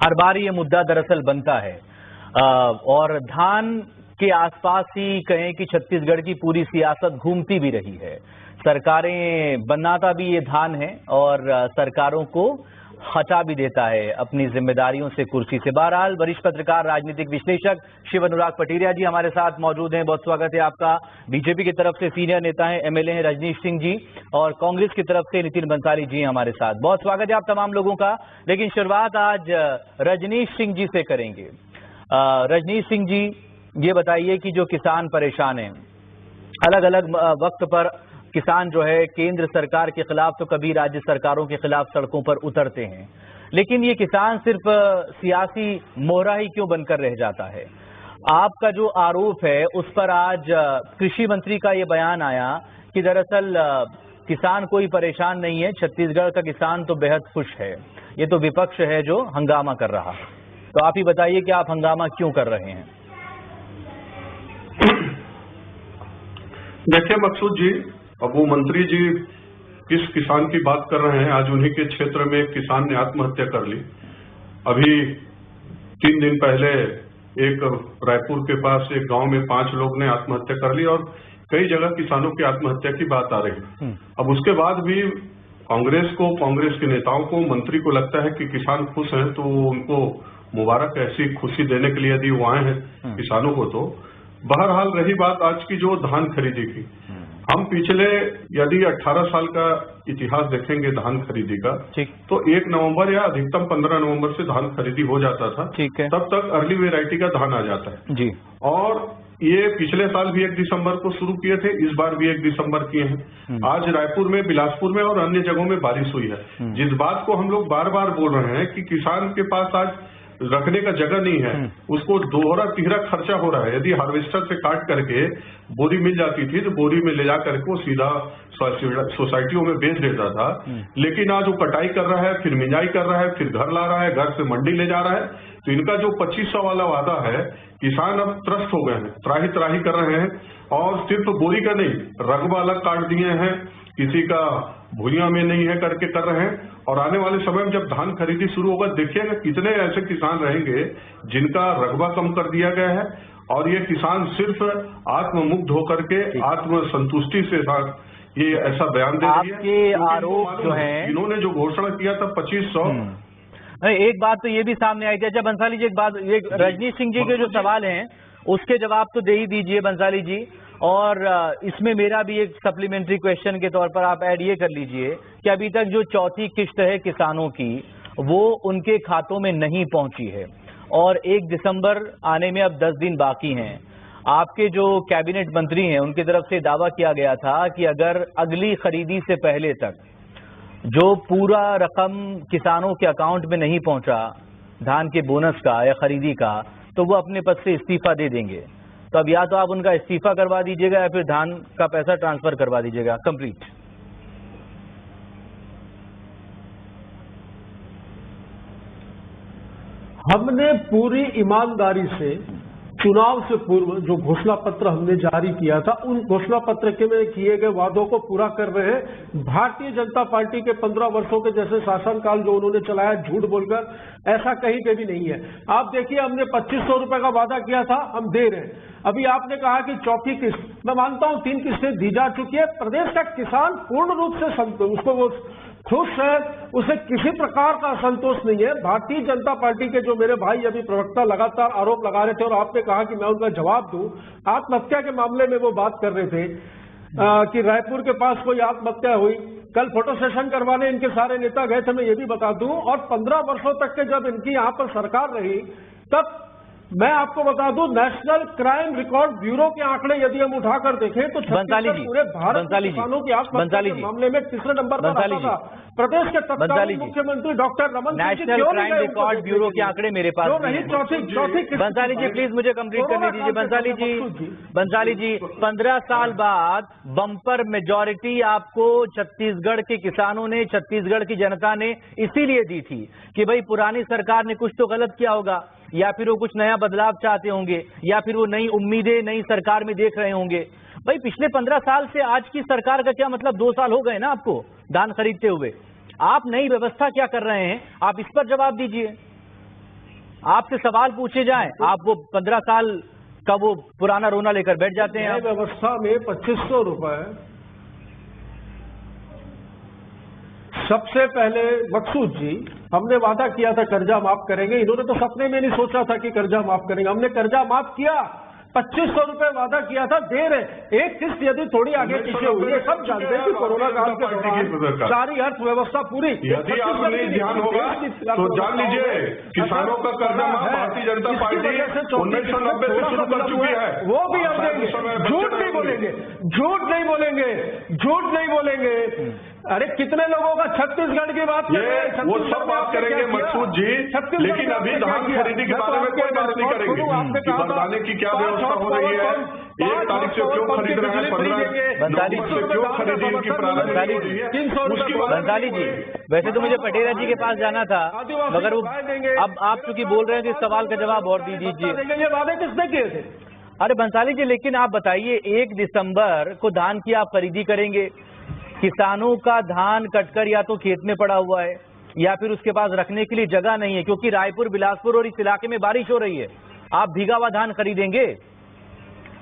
हर बार ये मुद्दा दरअसल बनता है और धान के आसपास ही कहें कि छत्तीसगढ़ की पूरी सियासत घूमती भी रही है। सरकारें बनाता भी ये धान है और सरकारों को हटा भी देता है अपनी जिम्मेदारियों से, कुर्सी से। बहरहाल वरिष्ठ पत्रकार, राजनीतिक विश्लेषक शिव अनुराग पटिरिया जी हमारे साथ मौजूद हैं। बहुत स्वागत है आपका। बीजेपी की तरफ से सीनियर नेता हैं, एमएलए हैं रजनीश सिंह जी, और कांग्रेस की तरफ से नितिन बंसाली जी हमारे साथ। बहुत स्वागत है आप तमाम लोगों का। लेकिन शुरुआत आज रजनीश सिंह जी से करेंगे। रजनीश सिंह जी, ये बताइए कि जो किसान परेशान हैं, अलग अलग वक्त पर किसान जो है केंद्र सरकार के खिलाफ तो कभी राज्य सरकारों के खिलाफ सड़कों पर उतरते हैं, लेकिन ये किसान सिर्फ सियासी मोहरा ही क्यों बनकर रह जाता है? आपका जो आरोप है उस पर आज कृषि मंत्री का ये बयान आया कि दरअसल किसान कोई परेशान नहीं है, छत्तीसगढ़ का किसान तो बेहद खुश है। ये तो विपक्ष है जो हंगामा कर रहा है। तो आप ही बताइए कि आप हंगामा क्यों कर रहे हैं? देखिए मकसूद जी, अब वो मंत्री जी किस किसान की बात कर रहे हैं? आज उन्हीं के क्षेत्र में एक किसान ने आत्महत्या कर ली। अभी 3 दिन पहले एक रायपुर के पास एक गांव में 5 लोग ने आत्महत्या कर ली और कई जगह किसानों की आत्महत्या की बात आ रही है। अब उसके बाद भी कांग्रेस के नेताओं को, मंत्री को लगता है कि किसान खुश हैं तो उनको मुबारक, ऐसी खुशी देने के लिए यदि वो आए हैं किसानों को। तो बहरहाल रही बात आज की जो धान खरीदी की, हम पिछले यदि 18 साल का इतिहास देखेंगे धान खरीदी का, तो 1 नवंबर या अधिकतम 15 नवंबर से धान खरीदी हो जाता था। तब तक अर्ली वेराइटी का धान आ जाता है जी। और ये पिछले साल भी 1 दिसंबर को शुरू किए थे, इस बार भी 1 दिसंबर किए हैं। आज रायपुर में, बिलासपुर में और अन्य जगहों में बारिश हुई है। जिस बात को हम लोग बार बार बोल रहे हैं कि किसान के पास आज रखने का जगह नहीं है, उसको दोहरा तीहरा खर्चा हो रहा है। यदि हार्वेस्टर से काट करके बोरी मिल जाती थी तो बोरी में ले जा करके वो सीधा सोसाइटियों में बेच देता था, लेकिन आज वो कटाई कर रहा है, फिर मिंजाई कर रहा है, फिर घर ला रहा है, घर से मंडी ले जा रहा है। तो इनका जो 2500 वाला वादा है, किसान अब त्रस्त हो गए हैं, त्राही त्राही कर रहे हैं। और सिर्फ बोरी का नहीं, रकबा अलग काट दिए हैं, किसी का भुइयां में नहीं है करके कर रहे हैं। और आने वाले समय में जब धान खरीदी शुरू होगा, देखिएगा कितने ऐसे किसान रहेंगे जिनका रकबा कम कर दिया गया है और ये किसान सिर्फ आत्ममुग्ध होकर के आत्मसंतुष्टि से साथ ये ऐसा बयान दे रही है। आपके आरोप जो है, इन्होंने जो घोषणा किया था 2500, एक बात तो ये भी सामने आई थी। अच्छा बंसाली जी, एक बात, रजनीश सिंह जी के जो सवाल हैं उसके जवाब तो दे ही दीजिए बंसाली जी। और इसमें मेरा भी एक सप्लीमेंट्री क्वेश्चन के तौर पर आप ऐड ये कर लीजिए कि अभी तक जो चौथी किश्त है किसानों की, वो उनके खातों में नहीं पहुंची है और 1 दिसंबर आने में अब 10 दिन बाकी हैं। आपके जो कैबिनेट मंत्री हैं उनकी तरफ से दावा किया गया था कि अगर अगली खरीदी से पहले तक जो पूरा रकम किसानों के अकाउंट में नहीं पहुंचा धान के बोनस का या खरीदी का, तो वो अपने पद से इस्तीफा दे देंगे। तो अब या तो आप उनका इस्तीफा करवा दीजिएगा या फिर धान का पैसा ट्रांसफर करवा दीजिएगा कंप्लीट। हमने पूरी ईमानदारी से चुनाव से पूर्व जो घोषणा पत्र हमने जारी किया था, उन घोषणा पत्र के में किए गए वादों को पूरा कर रहे हैं। भारतीय जनता पार्टी के 15 वर्षों के जैसे शासनकाल जो उन्होंने चलाया झूठ बोलकर, ऐसा कहीं पे भी नहीं है। आप देखिए, हमने 2500 रुपए का वादा किया था, हम दे रहे हैं। अभी आपने कहा कि चौथी किस्त, मैं मानता हूं 3 किस्तें दी जा चुकी है। प्रदेश का किसान पूर्ण रूप से उसको वो खुश है, उसे किसी प्रकार का असंतोष नहीं है। भारतीय जनता पार्टी के जो मेरे भाई अभी प्रवक्ता लगातार आरोप लगा रहे थे और आपने कहा कि मैं उनका जवाब दूं, आत्महत्या के मामले में वो बात कर रहे थे कि रायपुर के पास कोई आत्महत्या हुई। कल फोटो सेशन करवाने इनके सारे नेता गए थे, मैं ये भी बता दूं। और 15 वर्षों तक के जब इनकी यहाँ पर सरकार रही, तब मैं आपको बता दूं, नेशनल क्राइम रिकॉर्ड ब्यूरो के आंकड़े यदि हम उठाकर देखें तो छत्तीसगढ़ पूरे भारत में किसानों की आत्महत्या के मामले में तीसरे नंबर पर आता था। प्रदेश के तत्कालीन मुख्यमंत्री doctor Raman Singh national crime record bureau के आंकड़े मेरे पास नहीं। चौथी बंसाली जी प्लीज मुझे कंप्लीट करने दीजिए। बंसाली जी 15 साल बाद बम्पर मेजॉरिटी आपको छत्तीसगढ़ के किसानों ने, छत्तीसगढ़ की जनता ने इसीलिए दी थी कि भाई पुरानी सरकार ने कुछ तो गलत किया होगा, या फिर वो कुछ नया बदलाव चाहते होंगे, या फिर वो नई उम्मीदें नई सरकार में देख रहे होंगे। भाई पिछले 15 साल से आज की सरकार का क्या मतलब? 2 साल हो गए ना आपको धान खरीदते हुए। आप नई व्यवस्था क्या कर रहे हैं, आप इस पर जवाब दीजिए। आपसे सवाल पूछे जाएं, आप वो 15 साल का वो पुराना रोना लेकर बैठ जाते हैं। व्यवस्था में 2500 रुपए सबसे पहले मकसूद जी हमने वादा किया था कर्जा माफ करेंगे, इन्होंने तो सपने में नहीं सोचा था कि कर्जा माफ करेंगे। हमने कर्जा माफ किया, 2500 रुपए वादा किया था, दे रहे। एक किस्त यदि थोड़ी आगे पीछे हुई है, सब जानते हैं कि कोरोना काल के दौरान सारी अर्थव्यवस्था पूरी। यदि आपको नहीं ध्यान होगा तो जान लीजिए किसानों का कर्जा माफ भारतीय जनता पार्टी 1990 से शुरू कर चुकी है। वो भी हम देंगे, झूठ नहीं बोलेंगे, झूठ नहीं बोलेंगे, झूठ नहीं बोलेंगे। अरे कितने लोगों का छत्तीसगढ़ की बात वो सब बात करेंगे मकसूद जी, लेकिन अभी धान खरीदी के बारे में कोई बात नहीं करेंगे कि बरदाने की क्या व्यवस्था हो रही है, 1 तारीख से क्यों खरीद रहे हैं, 15 नवंबर से क्यों खरीदी इनकी प्रारंभ हो रही है, उसकी बात। बंसाली जी, वैसे तो मुझे पटेरा जी के पास जाना था, मगर वो अब आप चूंकि बोल रहे हैं तो इस सवाल का जवाब और दे दीजिए। ये वादे किसने किए थे? अरे बंसाली जी, लेकिन आप बताइए 1 दिसंबर को धान की आप खरीदी करेंगे, किसानों का धान कटकर या तो खेत में पड़ा हुआ है या फिर उसके पास रखने के लिए जगह नहीं है, क्योंकि रायपुर, बिलासपुर और इस इलाके में बारिश हो रही है। आप भीगा हुआ धान खरीदेंगे,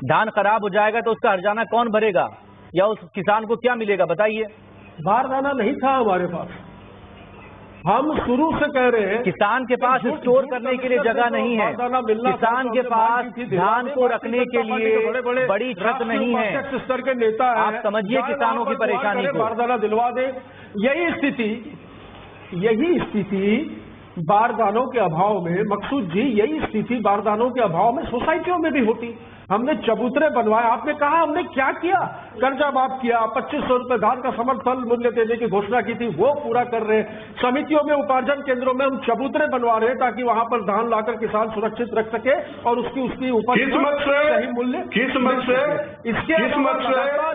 धान खराब हो जाएगा तो उसका हर्जाना कौन भरेगा, या उस किसान को क्या मिलेगा बताइए। बारदाना नहीं था हमारे पास, हम शुरू से कह रहे हैं किसान के पास स्टोर करने के लिए जगह नहीं है, किसान के पास धान को रखने के लिए बड़ी छत नहीं है। स्तर के नेता हैं, आप समझिए किसानों की परेशानी को। बारदाना दिलवा दे। यही स्थिति बारदानों के अभाव में, मकसूद जी यही स्थिति बारदानों के अभाव में सोसाइटियों में भी होती। हमने चबूतरे बनवाए, आपने कहा हमने क्या किया, कर्जा माफ किया, 2500 रुपए धान का समर्थन मूल्य देने की घोषणा की थी, वो पूरा कर रहे हैं। समितियों में, उपार्जन केंद्रों में हम चबूतरे बनवा रहे हैं ताकि वहां पर धान लाकर किसान सुरक्षित रख सके और उसकी उपज सही मूल्य। किस मत से इसके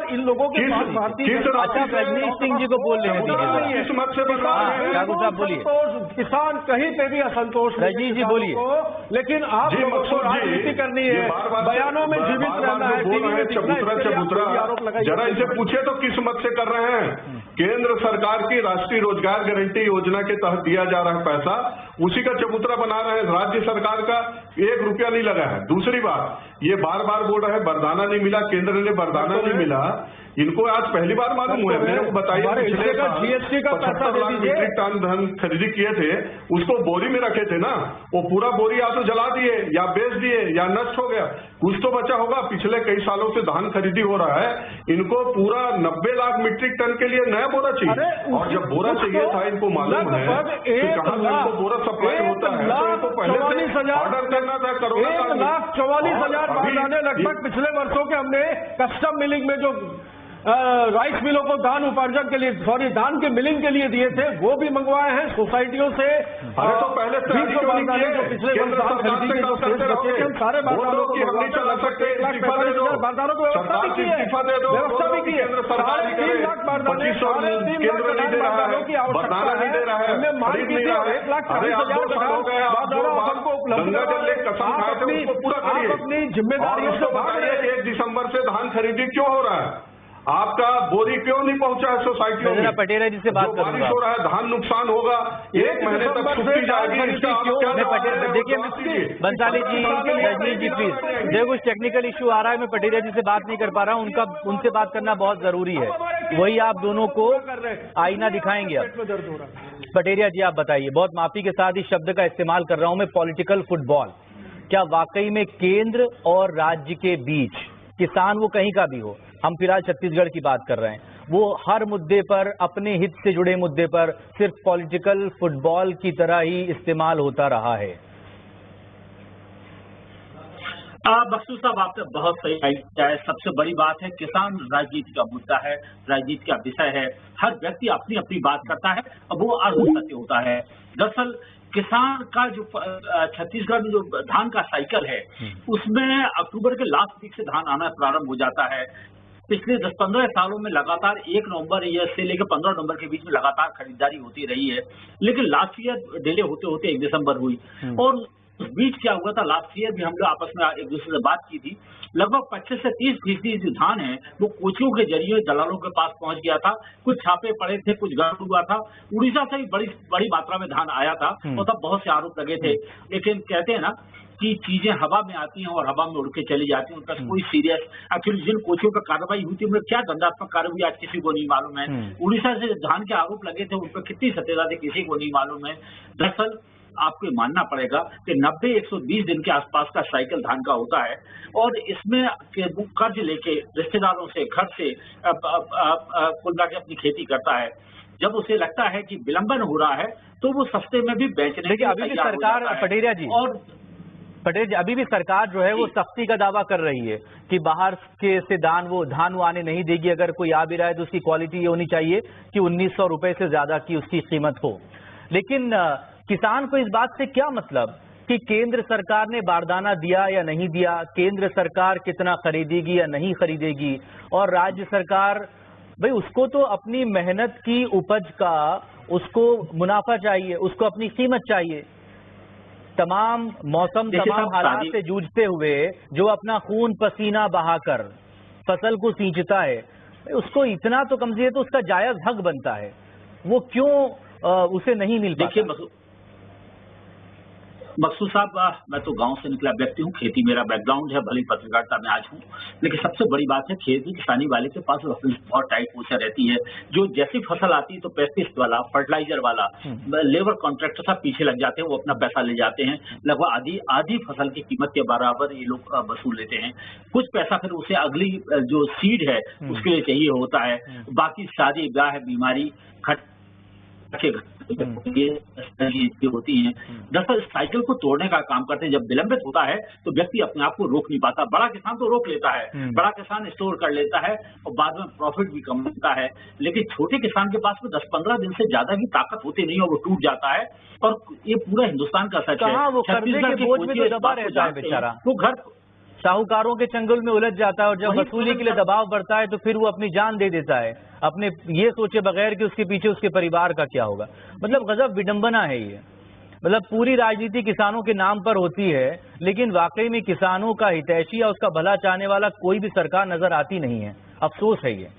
इन लोगों के पास भारतीय रजनीश सिंह जी को बोल रहे हैं, किस मत से साहब बोलिए। किसान कहीं पे भी असंतोष, रजनीश जी बोलिए। लेकिन आप लोगों को राजनीति करनी है, बयानों में जीवित रहना है, बोल रहे हैं चबूतरा। जरा इनसे पूछे तो किस मत से कर रहे हैं। केंद्र सरकार की राष्ट्रीय रोजगार गारंटी योजना के तहत दिया जा रहा है पैसा, उसी का चबूतरा बना रहे हैं। राज्य सरकार का 1 रुपया नहीं लगा है। दूसरी बात, ये बार बार बोल रहे हैं बरदाना नहीं मिला, केंद्र ने बरदाना नहीं मिला। इनको आज पहली बार मालूम हुआ है। मेरे को बताइए, पिछले साल जीएसटी का 75 लाख मीट्रिक टन धान खरीदी किए थे, उसको बोरी में रखे थे ना, वो पूरा बोरी या तो जला दिए या बेच दिए या नष्ट हो गया, कुछ तो बचा होगा। पिछले कई सालों से धान खरीदी हो रहा है, इनको पूरा 90 लाख मीट्रिक टन के लिए नया बोरा चाहिए। और जब बोरा चाहिए था, इनको मालूम है कि कहां से इनको बोरा सप्लाई होता है, तो इनको पहले से ऑर्डर करना था। करोड़ों 1,44,000 बारदाने लगभग पिछले वर्षों के हमने कस्टम मिलिंग में जो राइस मिलों को धान उपार्जन के लिए, धान के मिलिंग के लिए दिए थे, वो भी मंगवाए हैं सोसाइटियों से। अरे तो पहले जो पिछले वर्ष धान खरीदी के जो शेष बचे थे, सारे बारदानों की हम नहीं चला सकते, बारदानों को व्यवस्था भी की है, व्यवस्था भी की है। 3 लाख बारदाने, 3 केंद्र नहीं दे रहा है, बरदाना नहीं दे रहा है, हमने मांग की थी 1,40,000 सबको उपलब्ध। आप अपनी जिम्मेदारियों से बताइए 1 दिसंबर से धान खरीदी क्यों हो रहा है? आपका बोरी क्यों नहीं पहुंचा है सोसाइटियों में? पटेरा जी से बात बारिश हो रहा है, धान नुकसान होगा, 1 महीने तक छुट्टी जाएगी। देखिए बंसाली जी, रजनीश जी प्लीज, देखो कुछ टेक्निकल इश्यू आ रहा है, मैं पटेरा जी से बात नहीं कर पा रहा हूँ, उनसे बात करना बहुत जरूरी है, वही आप दोनों को आईना दिखाएंगे। अब पटेरिया जी आप बताइए, बहुत माफी के साथ इस शब्द का इस्तेमाल कर रहा हूं मैं, पॉलिटिकल फुटबॉल, क्या वाकई में केंद्र और राज्य के बीच, किसान वो कहीं का भी हो, हम फिलहाल छत्तीसगढ़ की बात कर रहे हैं, वो हर मुद्दे पर, अपने हित से जुड़े मुद्दे पर सिर्फ पॉलिटिकल फुटबॉल की तरह ही इस्तेमाल होता रहा है? मकसूद साहब, आपने बहुत सही है। सबसे बड़ी बात है, किसान राजनीति का मुद्दा है, राजनीति का विषय है, हर व्यक्ति अपनी अपनी बात करता है, अब वो अर्ध सत्य होता है। दरअसल किसान का जो छत्तीसगढ़ में जो धान का साइकिल है, उसमें अक्टूबर के लास्ट वीक से धान आना प्रारंभ हो जाता है। पिछले 10-15 सालों में लगातार 1 नवंबर से लेकर 15 नवंबर के बीच में लगातार खरीदारी होती रही है, लेकिन लास्ट ईयर डिले होते होते 1 दिसंबर हुई। और उस बीच क्या हुआ था, लास्ट ईयर भी हम लोग आपस में एक दूसरे से बात की थी, लगभग 25 से 30% जो धान है वो कोचियों के जरिए दलालों के पास पहुंच गया था। कुछ छापे पड़े थे, कुछ गड़बड़ हुआ था। उड़ीसा से भी बड़ी मात्रा में धान आया था और तब बहुत से आरोप लगे थे। लेकिन कहते हैं ना कि चीजें हवा में आती हैं और हवा में उड़ के चली जाती हैं, उनका कोई सीरियस एक्चुअली जिन कोचियों पर कार्रवाई हुई थी उनमें क्या दंडात्मक कार्रवाई आज किसी को नहीं मालूम है। उड़ीसा से धान के आरोप लगे थे उन पर कितनी सत्यता थी किसी को नहीं मालूम है। दरअसल आपको ये मानना पड़ेगा कि 90-120 दिन के आसपास का साइकिल धान का होता है और इसमें वो कर्ज लेके रिश्तेदारों से, घर से कुल मिला के अपनी खेती करता है। जब उसे लगता है कि विलंबन हो रहा है तो वो सस्ते में भी बेचने के अभी भी सरकार पटेरिया जी और पटेल जी अभी भी सरकार जो है वो सख्ती का दावा कर रही है कि बाहर के से धान वो आने नहीं देगी। अगर कोई आ भी रहा है तो उसकी क्वालिटी ये होनी चाहिए कि 1900 रुपए से ज्यादा की उसकी कीमत हो। लेकिन किसान को इस बात से क्या मतलब कि केंद्र सरकार ने बारदाना दिया या नहीं दिया, केंद्र सरकार कितना खरीदेगी या नहीं खरीदेगी, और राज्य सरकार भाई उसको तो अपनी मेहनत की उपज का उसको मुनाफा चाहिए, उसको अपनी कीमत चाहिए। तमाम मौसम तमाम हालात से जूझते हुए जो अपना खून पसीना बहाकर फसल को सींचता है उसको इतना तो कम से कम तो उसका जायज हक बनता है, वो क्यों उसे नहीं मिल पाता? देखिए मकसूद साहब, मैं तो गांव से निकला व्यक्ति हूँ, खेती मेरा बैकग्राउंड है, भली पत्रकारिता में आज हूँ, लेकिन सबसे बड़ी बात है खेती किसानी वाले के पास बहुत टाइट पोजीशन रहती है। जो जैसी फसल आती है तो पेस्टिसाइड वाला, फर्टिलाइजर वाला, लेबर कॉन्ट्रैक्टर सब पीछे लग जाते हैं, वो अपना पैसा ले जाते हैं। लगभग आधी फसल की कीमत के बराबर ये लोग वसूल लेते हैं। कुछ पैसा फिर उसे अगली जो सीड है उसके लिए चाहिए होता है, बाकी शादी ब्याह बीमारी होती हैं। दरअसल साइकिल को तोड़ने का काम करते हैं। जब विलंबित होता है तो व्यक्ति अपने आप को रोक नहीं पाता। बड़ा किसान तो रोक लेता है, बड़ा किसान स्टोर कर लेता है और बाद में प्रॉफिट भी कम मिलता है, लेकिन छोटे किसान के पास में 10-15 दिन से ज्यादा की ताकत होती नहीं और वो टूट जाता है। और ये पूरा हिंदुस्तान का सच है। वो कर्जे के बोझ में तो दबा रहता है बेचारा, वो घर साहूकारों के चंगुल में उलझ जाता है और जब वसूली के लिए दबाव बढ़ता है तो फिर वो अपनी जान दे देता है, अपने ये सोचे बगैर कि उसके पीछे उसके परिवार का क्या होगा। मतलब गजब विडंबना है ये। मतलब पूरी राजनीति किसानों के नाम पर होती है, लेकिन वाकई में किसानों का हितैषी या उसका भला चाहने वाला कोई भी सरकार नजर आती नहीं है। अफसोस है ये।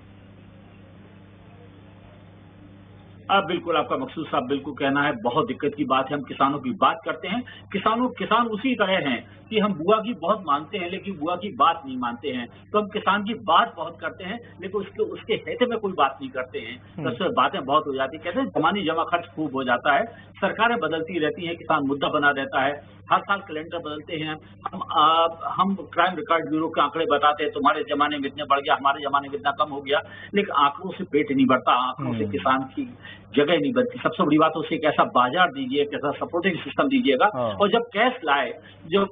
बिल्कुल आपका मकसूद साहब बिल्कुल कहना है, बहुत दिक्कत की बात है। हम किसानों की बात करते हैं, किसान उसी तरह हैं कि हम बुआ की बहुत मानते हैं लेकिन बुआ की बात नहीं मानते हैं। तो हम किसान की बात बहुत करते हैं लेकिन उसके हित में कोई बात नहीं करते हैं। तो बातें बहुत हो जाती है। कहते हैं जमानी जमा खर्च खूब हो जाता है, सरकारें बदलती रहती हैं, किसान मुद्दा बना रहता है, हर साल कैलेंडर बदलते हैं। हम क्राइम रिकॉर्ड ब्यूरो के आंकड़े बताते हैं, तुम्हारे जमाने में इतने बढ़ गया, हमारे जमाने में इतना कम हो गया, लेकिन आंकड़ों से पेट नहीं भरता, आंकड़ों से किसान की जगह नहीं बनती। सबसे बड़ी बात उसे कैसा बाजार दीजिए, कैसा सपोर्टिंग सिस्टम दीजिएगा, और जब कैश लाए, जो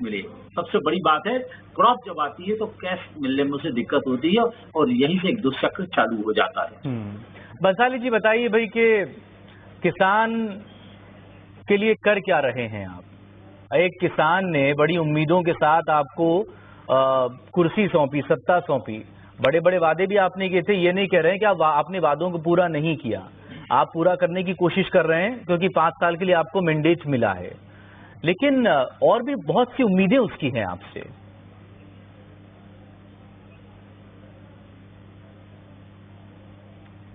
मिले, सबसे बड़ी बात है क्रॉप जब आती है तो कैश मिलने में उसे दिक्कत होती है और यहीं से एक दुष्चक्र चालू हो जाता है। बंसाली जी बताइए भाई कि किसान के लिए कर क्या रहे हैं आप? एक किसान ने बड़ी उम्मीदों के साथ आपको कुर्सी सौंपी, सत्ता सौंपी, बड़े बड़े वादे भी आपने किए थे। ये नहीं कह रहे हैं कि आपने वादों को पूरा नहीं किया, आप पूरा करने की कोशिश कर रहे हैं क्योंकि 5 साल के लिए आपको मैंडेट मिला है, लेकिन और भी बहुत सी उम्मीदें उसकी हैं आपसे।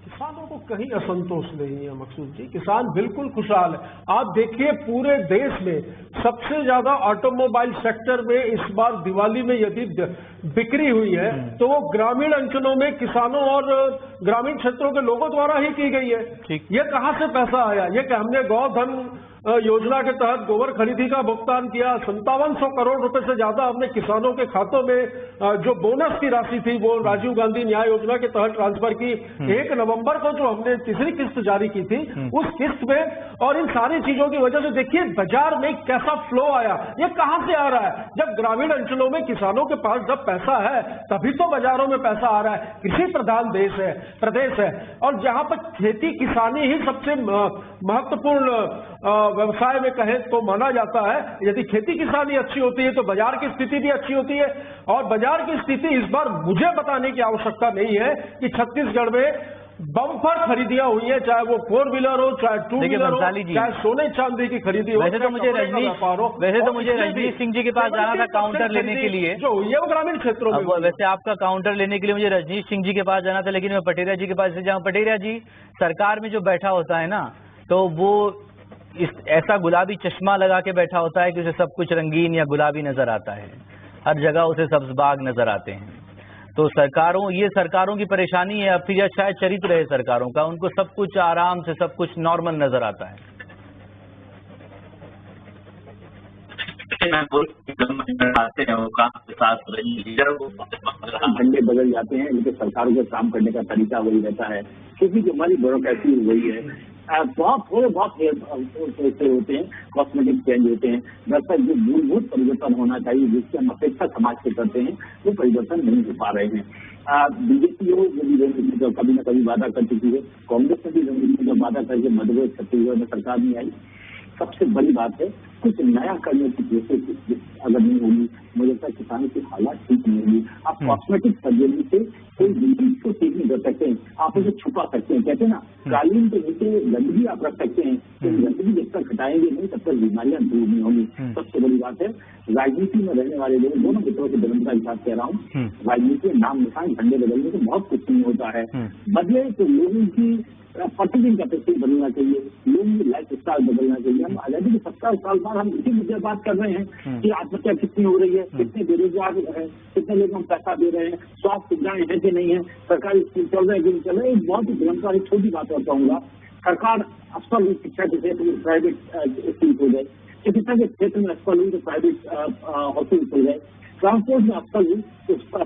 किसानों को कहीं असंतोष नहीं है मकसूद जी, किसान बिल्कुल खुशहाल है। आप देखिए पूरे देश में सबसे ज्यादा ऑटोमोबाइल सेक्टर में इस बार दिवाली में यदि बिक्री हुई है तो वो ग्रामीण अंचलों में किसानों और ग्रामीण क्षेत्रों के लोगों द्वारा ही की गई है। ये कहां से पैसा आया? ये कि हमने गौधन योजना के तहत गोबर खरीदी का भुगतान किया, 5700 करोड़ रुपए से ज्यादा हमने किसानों के खातों में जो बोनस की राशि थी वो राजीव गांधी न्याय योजना के तहत ट्रांसफर की। 1 नवंबर को जो हमने तीसरी किस्त जारी की थी उस किस्त में, और इन सारी चीजों की वजह से देखिए बाजार में कैसा फ्लो आया। ये कहां से आ रहा है? जब ग्रामीण अंचलों में किसानों के पास जब पैसा है तभी तो बाजारों में पैसा आ रहा है। कृषि प्रधान प्रदेश है और जहां पर खेती किसानी ही सबसे महत्वपूर्ण व्यवसाय में कहें तो माना जाता है। यदि खेती किसानी अच्छी होती है तो बाजार की स्थिति भी अच्छी होती है, और बाजार की स्थिति इस बार मुझे बताने की आवश्यकता नहीं है कि छत्तीसगढ़ में बम्पर खरीदियां हुई है, चाहे वो 4 व्हीलर हो, चाहे 2 व्हीलर हो, चाहे सोने चांदी की खरीदी हो। वैसे तो मुझे रजनीश सिंह जी के पास जाना था काउंटर लेने के लिए, जो हुई है वो ग्रामीण क्षेत्रों में। वैसे आपका काउंटर लेने के लिए मुझे रजनीश सिंह जी के पास जाना था, लेकिन मैं पटेरिया जी के पास से जाऊँ। पटेरिया जी, सरकार में जो बैठा होता है ना, तो वो ऐसा गुलाबी चश्मा लगा के बैठा होता है कि उसे सब कुछ रंगीन या गुलाबी नजर आता है, हर जगह उसे सब्ज बाग नजर आते हैं। तो ये सरकारों की परेशानी है, अब फिर शायद चरित्र है सरकारों का, उनको सब कुछ आराम से, सब कुछ नॉर्मल नजर आता है। झंडे बदल जाते हैं, लेकिन सरकार को काम करने का तरीका वही रहता है, क्योंकि जो हमारी ब्यूरोक्रेसी वही है। बहुत थोड़े बहुत होते हैं, कॉस्मेटिक चेंज होते हैं। दरअसल जो मूलभूत परिवर्तन होना चाहिए, जिसकी हम अपेक्षा समाज से करते हैं, वो परिवर्तन नहीं हो पा रहे हैं। बीजेपी हो जो कभी न कभी वादा कर चुकी है, कांग्रेस ने भी रणनीति का वादा करके मध्य प्रदेश छत्तीसगढ़ में सरकार नहीं आई। सबसे बड़ी बात है, कुछ नया करने की कोशिश अगर नहीं होगी, मुझे लगता है किसानों की हालात ठीक नहीं होगी। आप कॉस्मेटिक सर्जरी से कोई डिजीज को ठीक नहीं कर सकते हैं, आप उसे छुपा सकते हैं। कहते हैं ना, कालीन के नीचे गंदगी आप रख सकते हैं, तो गंदगी जब तक हटाएंगे नहीं तब तक बीमारियां दूर नहीं होंगी। सबसे बड़ी बात है, राजनीति में रहने वाले लोग, दोनों मित्रों के विनम्रता के साथ कह रहा हूँ, राजनीति में नाम निशान झंडे बदलने से बहुत कुछ नहीं होता है। बदले तो लोगों की पर्चेसिंग कैपेसिटी बदलना चाहिए, लोगों की लाइफ स्टाइल बदलना चाहिए। हम आजादी के 70 साल बाद हम इसी मुद्दे पर बात कर रहे हैं कि आत्महत्या कितनी हो रही है, कितने बेरोजगार है, कितने लोग हम पैसा दे रहे हैं, स्वास्थ्य सुविधाएं है कि नहीं है, सरकारी स्कूल चल रहे हैं कि नहीं चल रहे हैं। एक बहुत ही भयंकर एक छोटी बात और कहूँगा, सरकार अस्पताल हुई शिक्षा के क्षेत्र में प्राइवेट स्कूल खोल गए, चिकित्सा के क्षेत्र में अस्पताल हुई तो प्राइवेट हॉस्पिटल खोल गए, ट्रांसपोर्ट में अस्पताल हुई तो स्लीपर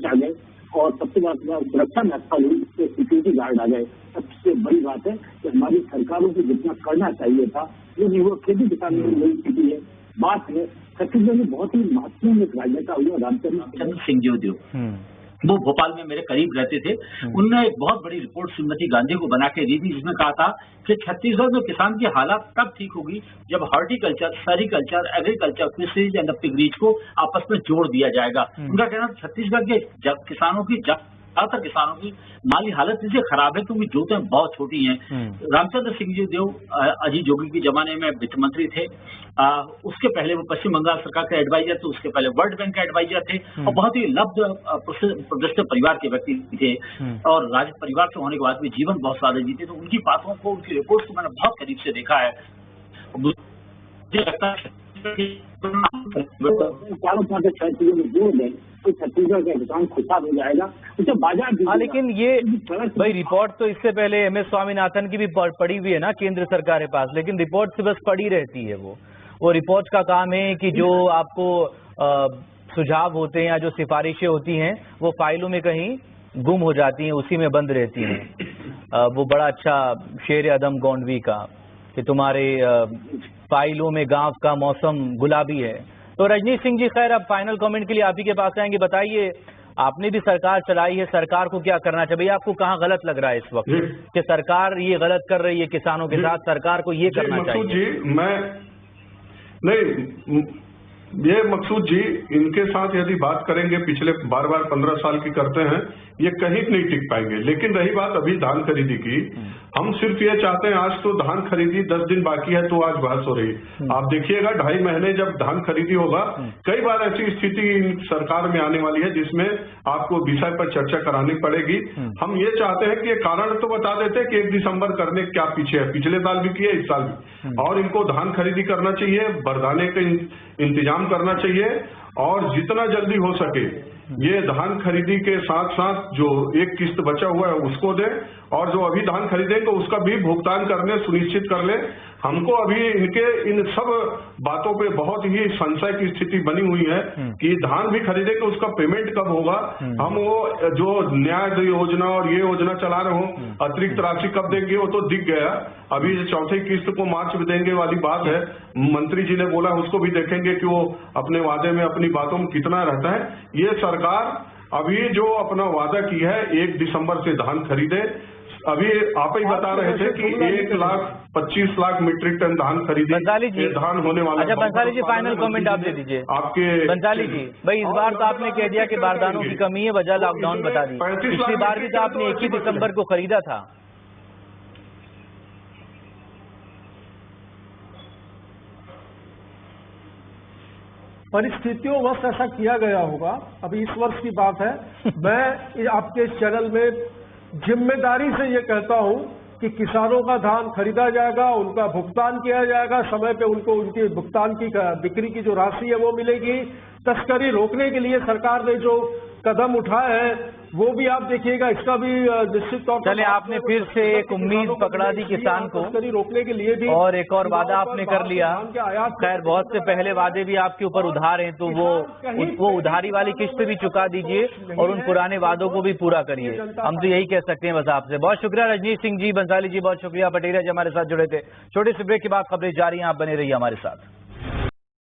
आ गए, और सबसे बड़ा सुरक्षा में अस्पताल हुई तो सिक्योरिटी गार्ड आ गए। सबसे बड़ी बात है कि हमारी सरकारों को जितना करना चाहिए था वो नहीं हुआ। खेती किसानों की नई स्थिति है। बात है छत्तीसगढ़ में बहुत ही महत्वपूर्ण एक राजनेता हुआ रामचंद्र सिंह जी, वो भोपाल में मेरे करीब रहते थे। उन्होंने एक बहुत बड़ी रिपोर्ट श्रीमती गांधी को बना के दी थी, जिसमें कहा था कि छत्तीसगढ़ में किसान की हालत तब ठीक होगी जब horticulture, sericulture, agriculture, fisheries and fisheries को आपस में जोड़ दिया जाएगा। उनका कहना छत्तीसगढ़ के किसानों की ज्यादातर किसानों की माली हालत इसलिए खराब है क्योंकि जोतें बहुत छोटी हैं। रामचंद्र सिंह जी देव अजीत जोगी के जमाने में वित्त मंत्री थे, उसके पहले वो पश्चिम बंगाल सरकार के एडवाइजर थे, उसके पहले वर्ल्ड बैंक के एडवाइजर थे, और बहुत ही लब्ध प्रतिष्ठित परिवार के व्यक्ति थे, और राज परिवार से होने के बाद भी जीवन बहुत सारे जीते। तो उनकी बातों को, उनकी रिपोर्ट को मैंने बहुत करीब से देखा है। मुझे लगता है चारों पांच 6 चीजों में जोड़ दें तो छत्तीसगढ़ का किसान खुशहाल हो जाएगा। तो बाजार लेकिन ये भाई रिपोर्ट तो इससे पहले MS स्वामीनाथन की भी पड़ी हुई है ना केंद्र सरकार के पास, लेकिन रिपोर्ट से बस पड़ी रहती है। वो रिपोर्ट का काम है कि जो आपको सुझाव होते हैं या जो सिफारिशें होती हैं वो फाइलों में कहीं गुम हो जाती हैं, उसी में बंद रहती हैं। वो बड़ा अच्छा शेर अदम गोंडवी का कि तुम्हारे फाइलों में गांव का मौसम गुलाबी है। तो रजनीश सिंह जी, खैर अब फाइनल कमेंट के लिए आप ही के पास आएंगे। बताइए, आपने भी सरकार चलाई है, सरकार को क्या करना चाहिए? आपको कहाँ गलत लग रहा है इस वक्त कि सरकार ये गलत कर रही है किसानों के साथ, सरकार को ये करना चाहिए? जी ये मकसूद जी, इनके साथ यदि बात करेंगे, पिछले बार 15 साल की करते हैं, ये कहीं नहीं टिक पाएंगे। लेकिन रही बात अभी धान खरीदी की, हम सिर्फ ये चाहते हैं, आज तो धान खरीदी 10 दिन बाकी है तो आज बहस हो रही। आप देखिएगा 2.5 महीने जब धान खरीदी होगा, कई बार ऐसी स्थिति सरकार में आने वाली है जिसमें आपको विषय पर चर्चा करानी पड़ेगी। हम ये चाहते हैं कि कारण तो बता देते कि 1 दिसंबर करने क्या पीछे है, पिछले साल भी किए, इस साल भी, और इनको धान खरीदी करना चाहिए, बरदाने का इंतजाम करना चाहिए, और जितना जल्दी हो सके ये धान खरीदी के साथ साथ जो एक किस्त बचा हुआ है उसको दें, और जो अभी धान खरीदेंगे उसका भी भुगतान करने सुनिश्चित कर ले। हमको अभी इन सब बातों पे बहुत ही संशय की स्थिति बनी हुई है कि धान भी खरीदेंगे, उसका पेमेंट कब होगा। हम वो जो न्याय योजना और ये योजना चला रहे हो, अतिरिक्त राशि कब देंगे वो तो दिख गया। अभी चौथी किस्त को मार्च में देंगे वाली बात है, मंत्री जी ने बोला, उसको भी देखेंगे कि वो अपने वादे में, अपनी बातों में कितना रहता है। ये सरकार अभी जो अपना वादा की है 1 दिसंबर से धान खरीदे, अभी आप ही बता रहे थे कि 1,25,00,000 मीट्रिक टन धान खरीदी, बंसाली जी, ये धान होने वाला। अच्छा बंसाली जी, फाइनल कमेंट आप दे दीजिए आपके। बंसाली जी, भाई इस बार तो आपने कह दिया कि बारदानों की कमी है, वजह लॉकडाउन बता दी। पिछली बार भी तो आपने 1 ही दिसंबर को खरीदा था। परिस्थितियों वश ऐसा किया गया होगा। अभी इस वर्ष की बात है। मैं आपके इस चैनल में जिम्मेदारी से ये कहता हूं कि किसानों का धान खरीदा जाएगा, उनका भुगतान किया जाएगा, समय पे उनको उनकी भुगतान की बिक्री की जो राशि है वो मिलेगी। तस्करी रोकने के लिए सरकार ने जो कदम उठाए हैं वो भी आप देखिएगा, इसका भी निश्चित तौर पर। चले, आपने फिर से एक उम्मीद पकड़ा दी किसान को, तस्करी रोकने के लिए भी, और एक और वादा आपने कर लिया। खैर, बहुत से पहले वादे भी आपके ऊपर उधार हैं, तो वो उधारी वाली किस्त भी चुका दीजिए और उन पुराने वादों को भी पूरा करिए। हम तो यही कह सकते हैं बस आपसे। बहुत शुक्रिया रजनीश सिंह जी, बंसाली जी, बहुत शुक्रिया। पटेरिया जी हमारे साथ जुड़े थे। छोटे से ब्रेक के बाद खबरें जारी हैं, आप बने रहिए हमारे साथ।